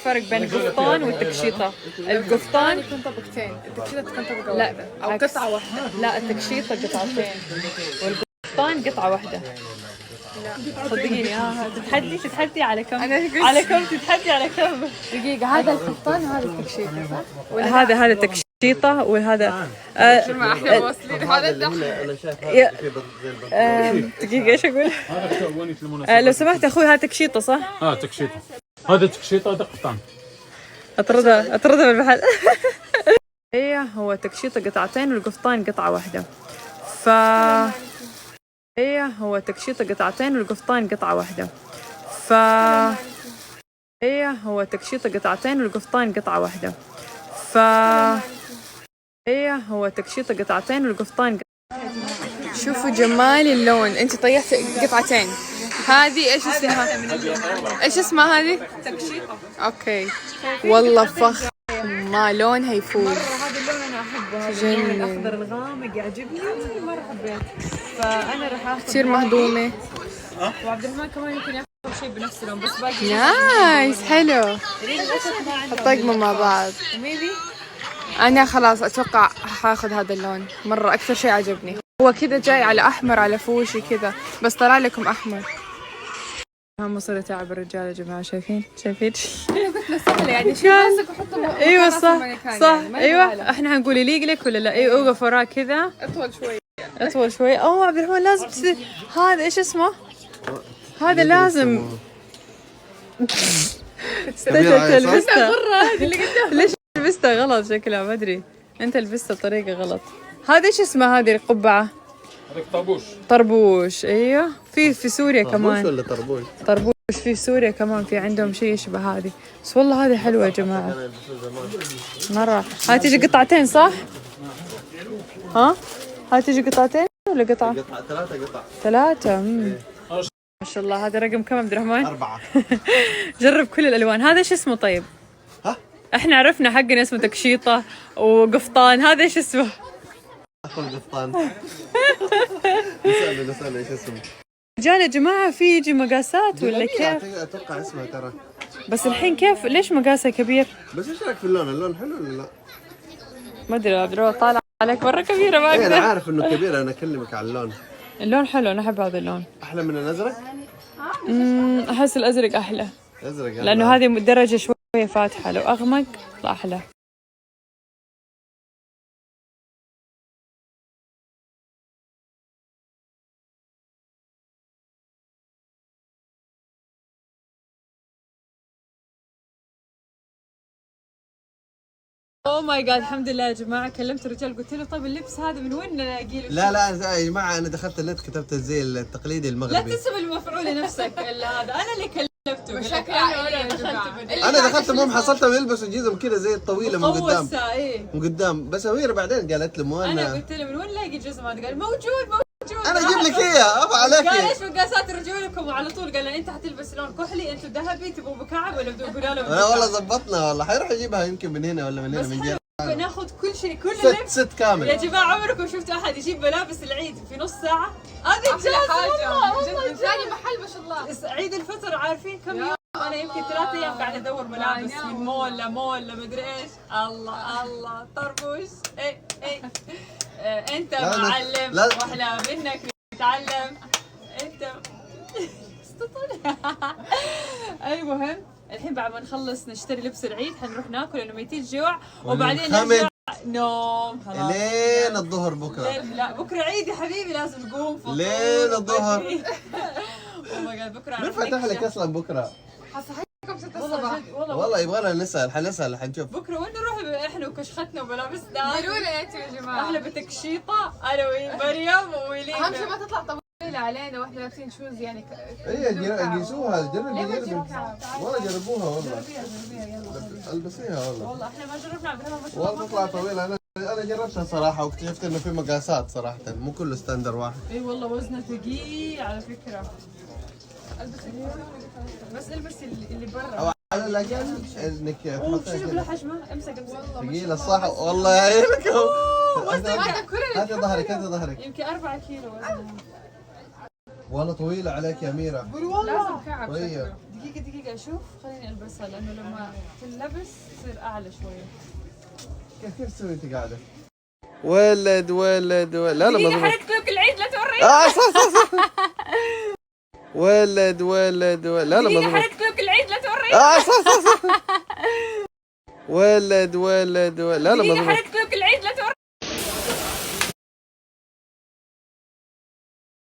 فرق بين القفطان والتكشيطة. القفطان يكون طبقتين، التكشيطة تكون طبقة لا واحدة أو عكس. قطعة واحدة. لا التكشيطة قطعتين والقفطان قطعة واحدة. صدقيني تتحدي على كم؟ على كم تتحدي على كم؟ دقيقة، هذا القفطان وهذا التكشيطة صح؟ هذا تكشيطة وهذا ما احنا واصلين هذا الدحم. دقيقة ايش اقول؟ لو سمحت اخوي هذا تكشيطة صح؟ تكشيطة. هذا تكشيطة هذا قطعان. اطردها بالمحل. ايه هو تكشيطة قطعتين والقفطان قطعة واحدة. ايه هو تكشيطة قطعتين والقفطان قطعة واحدة. ايه هو تكشيطة قطعتين والقفطان قطعة واحدة. ايه هو تكشيطة قطعتين والقفطان شوفوا جمال اللون، انت طيحت قطعتين. هذه ايش اسمها؟ ايش اسمها هذه؟ تكشيطة. اوكي والله فخم، ما لونها يفوز. هذا اللون انا احبه، هذا اللون الاخضر الغامق يعجبني مره حبيت، فانا راح اخذ كثير مهضومة. وعبد الرحمن كمان يمكن ياخذ شيء بنفس اللون بس باقي نايس حلو. الطقمة مع بعض. وميبي انا خلاص اتوقع حاخذ هذا اللون، مرة اكثر شيء عجبني. هو كذا جاي على احمر على فوشي كذا، بس طلع لكم احمر. هم مصر تعب الرجال يا جماعه، شايفين سهلة يعني، شيل راسك وحطه. ايوه صح ايوه احنا حنقول يليق لك ولا لا؟ ايوه اوقف وراك كذا اطول شوي. عبد الرحمن لازم تصير. هذا ايش اسمه؟ هذا لازم لبسته. ليش لبسته غلط شكلها؟ ما ادري، انت لبسته بطريقه غلط. هذا ايش اسمه هذه القبعه؟ هذاك طربوش. ايوه في سوريا كمان ولا طربوش في سوريا كمان في عندهم شيء يشبه هذه، بس والله هذه حلوه يا جماعه مره. هاي تيجي قطعتين صح؟ هاي تيجي قطعتين ولا قطعه؟ 3 قطع. 3 ما شاء الله. هذا رقم كم عبد الرحمن؟ 4. جرب كل الالوان. هذا ايش اسمه طيب؟ احنا عرفنا حقنا اسمه تكشيطه وقفطان، هذا ايش اسمه؟ اخذ قفطان. نسأله ايش اسمه؟ رجال يا جماعه في يجي مقاسات ولا كيف؟ اتوقع اسمها ترى. بس الحين كيف ليش مقاسه كبير؟ بس ايش رايك في اللون؟ اللون حلو ولا لا؟ ما ادري عبد الرحمن طالع عليك مره كبيره ما انا اقدر. عارف انه كبير، انا اكلمك على اللون. اللون حلو، انا احب هذا اللون. احلى من الازرق؟ احس الازرق احلى ازرق لانه هذه درجه شويه فاتحه، لو اغمق يطلع احلى. اوه ماي جاد، الحمد لله يا جماعه. كلمت الرجال قلت له طيب اللبس هذا من وين نلاقيه؟ لا يا جماعه، انا دخلت النت كتبت الزي التقليدي لا المغربي. تنسب المفعول لنفسك. هذا انا اللي كلمته بشكل انا دخلت المهم حصلتهم يلبسوا جيزهم كذا زي الطويله من قدام. ايه من قدام. بس اميره بعدين قالت لي مو انا قلت له من وين لاقي الجزمه هذه؟ قال موجود. انا اجيب لك اياها ابغى عليك. قال ايش مقاسات رجولكم؟ وعلى طول قال لي انت حتلبس لون كحلي، انتم ذهبي، تبغوا بكعب ولا بدون قولوا له؟ لا والله زبطنا، والله حيروح يجيبها يمكن من هنا ولا من هنا من جهه. ناخذ كل شيء، كل اللبس ست كامل. يا جماعه. عمركم شفتوا احد يجيب ملابس العيد في نص ساعه؟ هذه احلى حاجة من ثاني محل ما شاء الله. عيد الفطر عارفين كم يوم؟ انا يمكن 3 ايام قاعده ادور ملابس من مول لمول لمدري ايش. الله طربوش. اي انت معلم واحنا منك نتعلم. انت استطول. المهم الحين بعد ما نخلص نشتري لبس العيد حنروح ناكل لانه ميتين جوع، وبعدين نرجع نوم خلاص لين الظهر بكره. لا بكره عيد يا حبيبي، لازم نقوم فطور لين الظهر. بكره مين فتح لك اصلا بكره؟ حصحيكم 6 الصباح. والله يبغانا نسال، حنشوف بكره وين نروح احنا وكشختنا وملابسنا. قولوا لي انتوا يا جماعه. احلى بتكشيطه انا ومريم وويلين. اهم شيء ما تطلع طويله علينا واحنا لابسين شوز يعني. قيسوها. جربوا والله جربوها والله. جربيها يلا. البسيها والله احنا ما جربنا عبد الرحمن ما شاء والله تطلع طويله. انا جربتها صراحه واكتشفت انه في مقاسات صراحه، مو كله ستاندر واحد. اي والله وزنه ثقيل على فكره. بس البسي اللي برا او على الاقل انك شنو بلا حجمه. امسك ثقيله الصح والله يعينك. هاتي ظهرك يمكن 4 كيلو وزنها. والله طويله عليك يا اميره. لازم كعب. طيب دقيقة شوف خليني البسها لانه لما تنلبس تصير اعلى شوية. كيف تسوي انت قاعدة؟ ولد لا لا دقيقة حركت لك العيد لا توريني. صح ولد لا لا دقيقة حركت لك العيد لا توريني. صح ولد لا لا دقيقة حركت لك